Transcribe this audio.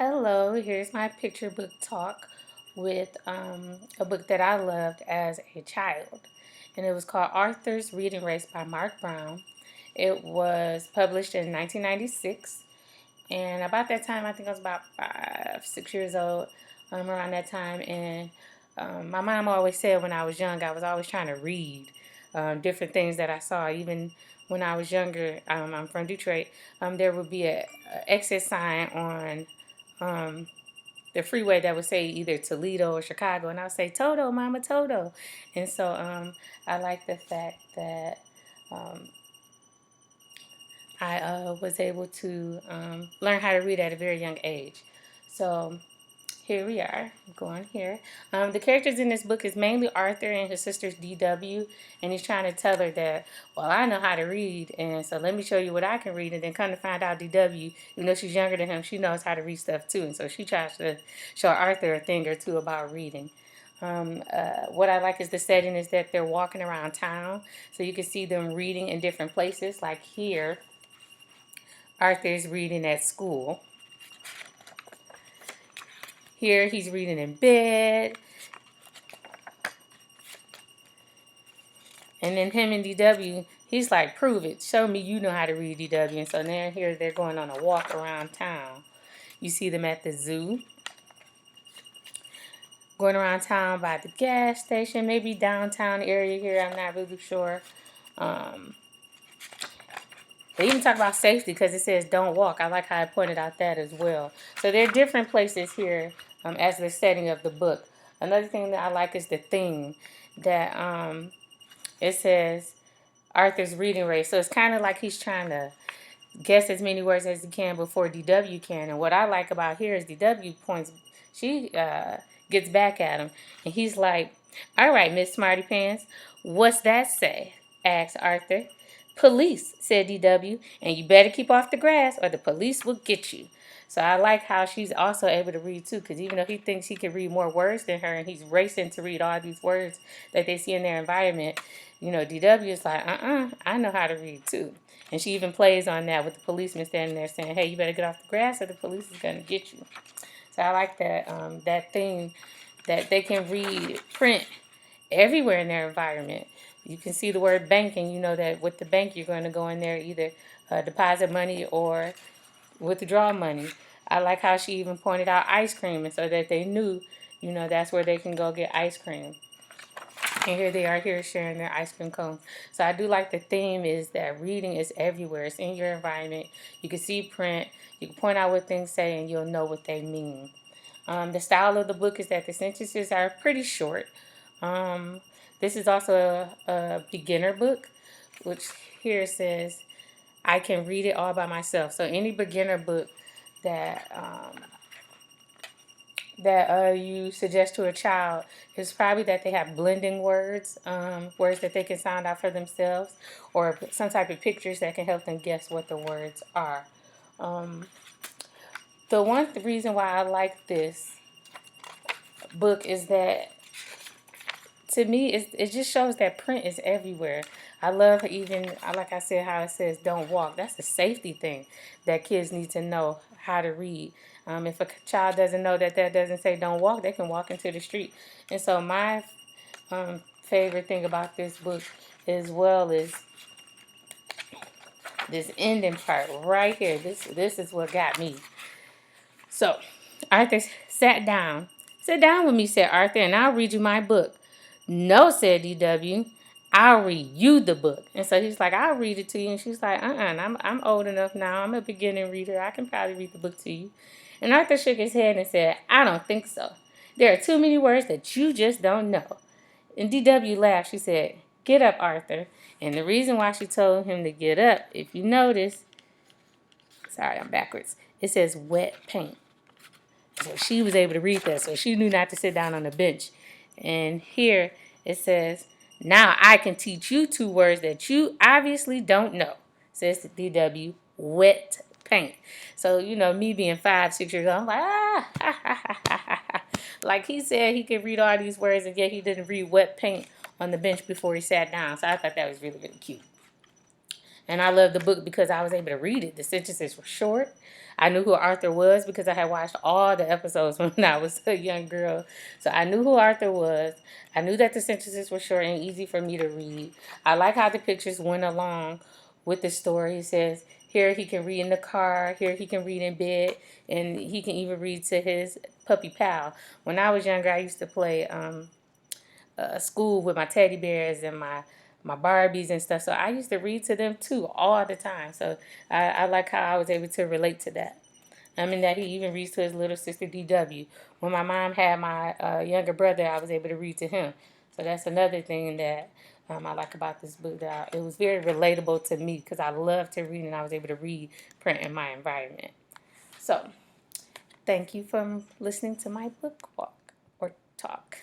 Hello, here's my picture book talk with a book that I loved as a child. And it was called Arthur's Reading Race by Mark Brown. It was published in 1996. And about that time, I think I was about 5, 6 years old, around that time. And my mom always said when I was young, I was always trying to read different things that I saw. Even when I was younger, I'm from Detroit, there would be a exit sign on um, the freeway that would say either Toledo or Chicago, and I would say Toto, Mama Toto, and so I like the fact that um, I was able to learn how to read at a very young age. So here we are, going here. The characters in this book is mainly Arthur and his sisters DW, and he's trying to tell her that, well, I know how to read, and so let me show you what I can read. And then come to find out, DW, even though she's younger than him, she knows how to read stuff too, and so she tries to show Arthur a thing or two about reading. What I like is the setting is that they're walking around town, so you can see them reading in different places. Like here, Arthur's reading at school. Here, he's reading in bed. And then him and DW, he's like, prove it. Show me you know how to read, DW. And so they're going on a walk around town. You see them at the zoo, going around town by the gas station, maybe downtown area here. I'm not really sure. Um, they even talk about safety because it says don't walk. I like how I pointed out that as well. So there are different places here as the setting of the book. Another thing that I like is the theme that it says Arthur's reading race. So it's kind of like he's trying to guess as many words as he can before DW can. And what I like about here is DW points, she gets back at him. And he's like, all right, Miss Smarty Pants, what's that say? Asked Arthur. Police, said DW, and you better keep off the grass or the police will get you. So I like how she's also able to read too, because even though he thinks he can read more words than her and he's racing to read all these words that they see in their environment, DW is like, I know how to read too. And she even plays on that with the policeman standing there saying, hey, you better get off the grass or the police is going to get you. So I like that thing that they can read print everywhere in their environment. You can see the word bank, and you know that with the bank, you're going to go in there either deposit money or withdraw money. I like how she even pointed out ice cream, and so that they knew, that's where they can go get ice cream. And here they are here sharing their ice cream cone. So I do like the theme is that reading is everywhere. It's in your environment. You can see print. You can point out what things say and you'll know what they mean. The style of the book is that the sentences are pretty short. Um, this is also a beginner book, which here says, I can read it all by myself. So any beginner book that you suggest to a child is probably that they have blending words, words that they can sound out for themselves, or some type of pictures that can help them guess what the words are. Um, the reason why I like this book is that to me it just shows that print is everywhere. I love even like I said how it says don't walk. That's a safety thing that kids need to know how to read. If a child doesn't know that doesn't say don't walk, they can walk into the street. And so my favorite thing about this book as well is this ending part right here. This is what got me. So Arthur sat down. Sit down with me, said Arthur, and I'll read you my book. No, said DW. I'll read you the book. And so he's like, I'll read it to you. And she's like, I'm old enough now. I'm a beginning reader. I can probably read the book to you. And Arthur shook his head and said, I don't think so. There are too many words that you just don't know. And DW laughed. She said, get up, Arthur. And the reason why she told him to get up, if you notice, sorry, I'm backwards. It says wet paint. So she was able to read that. So she knew not to sit down on the bench. And here it says, now I can teach you two words that you obviously don't know, says the DW, wet paint. So, me being 5, 6 years old, I'm like, ha, ha, ha, ha, ha. Like he said he could read all these words, and yet he didn't read wet paint on the bench before he sat down. So I thought that was really, really cute. And I love the book because I was able to read it. The sentences were short. I knew who Arthur was because I had watched all the episodes when I was a young girl. So I knew who Arthur was. I knew that the sentences were short and easy for me to read. I like how the pictures went along with the story. It says here he can read in the car, here he can read in bed, and he can even read to his puppy pal. When I was younger, I used to play school with my teddy bears and my Barbies and stuff. So I used to read to them too all the time. So I like how I was able to relate to that. I mean that he even reads to his little sister DW. When my mom had my younger brother, I was able to read to him. So that's another thing that I like about this book. That it was very relatable to me because I love to read and I was able to read print in my environment. So thank you for listening to my book walk or talk.